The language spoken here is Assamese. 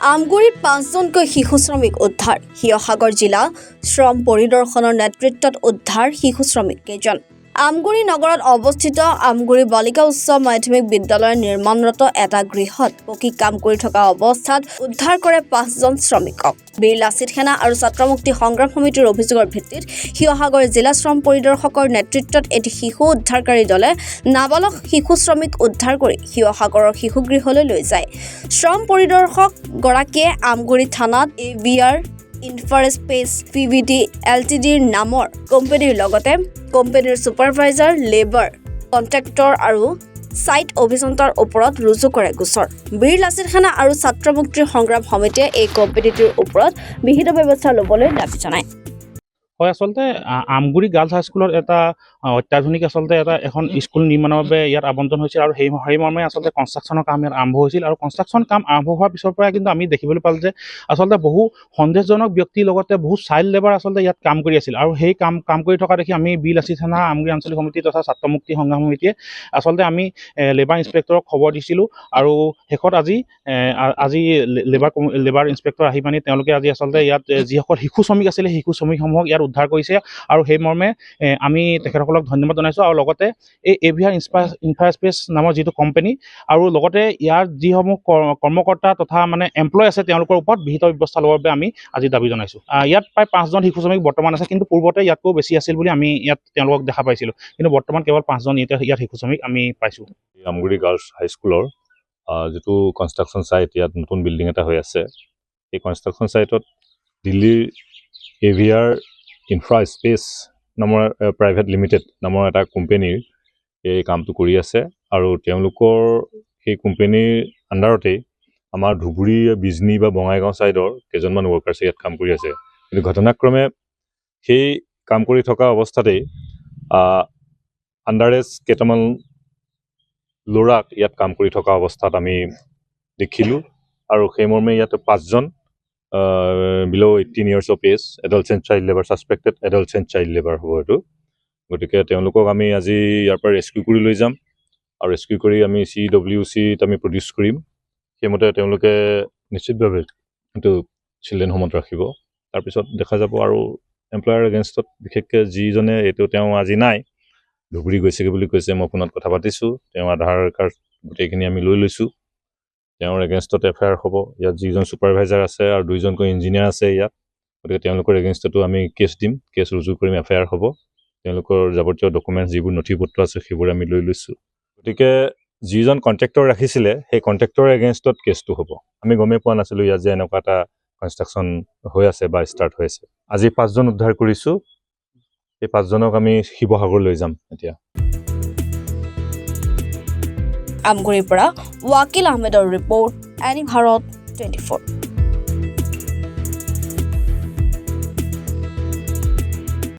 আমগুৰিত ৫জনকৈ শিশু শ্ৰমিক উদ্ধাৰ শিৱসাগৰ জিলা শ্ৰম পৰিদৰ্শনৰ নেতৃত্বত উদ্ধাৰ শিশু শ্ৰমিক কেইজন আমগুৰি নগৰত অৱস্থিত আমগুৰি বালিকা উচ্চ মাধ্যমিক বিদ্যালয়ৰ নিৰ্মাণৰত এটা গৃহত পকী কাম কৰি থকা অৱস্থাত উদ্ধাৰ কৰে ৫জন শ্ৰমিকক বীৰ লাচিত সেনা আৰু ছাত্ৰ মুক্তি সংগ্ৰাম সমিতিৰ অভিযোগৰ ভিত্তিত শিৱসাগৰ জিলা শ্ৰম পৰিদৰ্শকৰ নেতৃত্বত এটি শিশু উদ্ধাৰকাৰী দলে নাবালক শিশু শ্ৰমিক উদ্ধাৰ কৰি শিৱসাগৰৰ শিশু গৃহলৈ লৈ যায় শ্ৰম পৰিদৰ্শক গৰাকীয়ে আমগুৰি থানাত AVR ইনফ্ৰাস্পেচ PVT LTDৰ নামৰ কোম্পানীৰ লগতে কোম্পানীৰ ছুপাৰভাইজাৰ লেবাৰ কন্ট্ৰেক্টৰ আৰু সাইট অভিযন্তাৰ ওপৰত ৰুজু কৰে গোচৰ বীৰ লাচিত সেনা আৰু ছাত্ৰ মুক্তিৰ সংগ্ৰাম সমিতিয়ে এই কোম্পানীটোৰ ওপৰত বিহিত ব্যৱস্থা ল'বলৈ দাবী জনায় হয় আসলতে আমগুৰি গাৰ্লছ হাইস্কুলৰ এটা অত্যাধুনিক আসলতে এখন স্কুল নিৰ্মাণৰ বাবে ইয়াত আবণ্টন হৈছিল আৰু সেই মৰ্মে আসলতে কনষ্ট্ৰাকশ্যনৰ কাম ইয়াত আৰম্ভ হৈছিল আৰু কনষ্ট্ৰাকশ্যন কাম আৰম্ভ হোৱাৰ পিছৰ পৰা কিন্তু আমি দেখিবলৈ পালোঁ যে আচলতে বহু সন্দেহজনক ব্যক্তিৰ লগতে বহু চাইল্ড লেবাৰ আচলতে ইয়াত কাম কৰি আছিল আৰু সেই কাম কৰি থকা দেখি আমি বীৰ লাচিত সেনা আমগুৰি আঞ্চলিক সমিতি তথা ছাত্ৰ মুক্তি সংগ্ৰাম সমিতিয়ে আচলতে আমি লেবাৰ ইনস্পেক্টৰক খবৰ দিছিলোঁ আৰু শেষত আজি লেবাৰ ইনস্পেক্টৰ আহি পানি তেওঁলোকে আজি আচলতে ইয়াত যিসকল শিশু শ্ৰমিক আছিলে শিশু শ্ৰমিকসমূহক ইয়াত উদ্ধাৰ কৰিছে আৰু সেই মৰ্মে আমি তেখেতসকলক ধন্যবাদ জনাইছোঁ আৰু লগতে এই AVR ইনফ্ৰাস্পেচ নামৰ যিটো কোম্পানী আৰু লগতে ইয়াৰ যিসমূহ কৰ্মকৰ্তা তথা মানে এমপ্লয় আছে তেওঁলোকৰ ওপৰত বিহিত ব্যৱস্থা লোৱাৰ বাবে আমি আজি দাবী জনাইছোঁ ইয়াত প্ৰায় 5জন শিশু শ্ৰমিক বৰ্তমান আছে কিন্তু পূৰ্বতে ইয়াতকৈ বেছি আছিল বুলি আমি ইয়াত তেওঁলোকক দেখা পাইছিলোঁ কিন্তু বৰ্তমান কেৱল 5জন ইয়াত শিশু শ্ৰমিক আমি পাইছোঁ আমগুৰি গাৰ্লছ হাইস্কুলৰ যিটো কনষ্ট্ৰাকশ্যন ছাইট ইয়াত নতুন বিল্ডিং এটা হৈ আছে এই কনষ্ট্ৰাকশ্যন ছাইটত দিল্লীৰ AVR ইনফ্ৰাস্পেচ নামৰ প্ৰাইভেট লিমিটেড নামৰ এটা কোম্পানীৰ এই কামটো কৰি আছে আৰু তেওঁলোকৰ সেই কোম্পানীৰ আণ্ডাৰতেই আমাৰ ধুবুৰী বিজনী বা বঙাইগাঁও ছাইডৰ কেইজনমান ৱৰ্কাৰ্ছে ইয়াত কাম কৰি আছে কিন্তু ঘটনাক্ৰমে সেই কাম কৰি থকা অৱস্থাতেই আণ্ডাৰ এজ কেইটামান ল'ৰাক ইয়াত কাম কৰি থকা অৱস্থাত আমি দেখিলোঁ আৰু সেই মৰ্মে ইয়াত 5জন below 18 years of age adults and child labor suspected adults and child labor হ'ব এইটো গতিকে তেওঁলোকক আমি আজি ইয়াৰ পৰা ৰেস্কিউ কৰি লৈ যাম আৰু ৰেস্কিউ কৰি আমি CWCত আমি প্ৰডিউচ কৰিম সেইমতে তেওঁলোকে নিশ্চিতভাৱে এইটো চিলড্ৰেন হোমত ৰাখিব তাৰপিছত দেখা যাব আৰু এমপ্লয়াৰ এগেইনষ্টত বিশেষকৈ যিজনে এইটো তেওঁ আজি নাই ধুবুৰী গৈছেগৈ বুলি কৈছে মই ফোনত কথা পাতিছোঁ তেওঁ আধাৰ কাৰ্ড গোটেইখিনি আমি লৈ লৈছোঁ তেওঁৰ এগেইনষ্টত FIR হ'ব ইয়াত যিজন ছুপাৰভাইজাৰ আছে আৰু 2জনকৈ ইঞ্জিনিয়াৰ আছে ইয়াত গতিকে তেওঁলোকৰ এগেইনষ্টতো আমি কেছ দিম কেছ ৰুজু কৰিম FIR হ'ব তেওঁলোকৰ যাৱতীয় ডকুমেণ্টছ যিবোৰ নথিপত্ৰ আছে সেইবোৰ আমি লৈ লৈছোঁ গতিকে যিজন কণ্ট্ৰেক্টৰ ৰাখিছিলে সেই কণ্ট্ৰেক্টৰৰ এগেইনষ্টত কেছটো হ'ব আমি গমেই পোৱা নাছিলোঁ ইয়াত যে এনেকুৱা এটা কনষ্ট্ৰাকশ্যন হৈ আছে বা ষ্টাৰ্ট হৈ আছে আজি 5জন উদ্ধাৰ কৰিছোঁ এই 5জনক আমি শিৱসাগৰ লৈ যাম এতিয়া আমগুৰিৰ পৰা ৱাকিল আহমেদৰ ৰিপৰ্ট এনি ভাৰত 24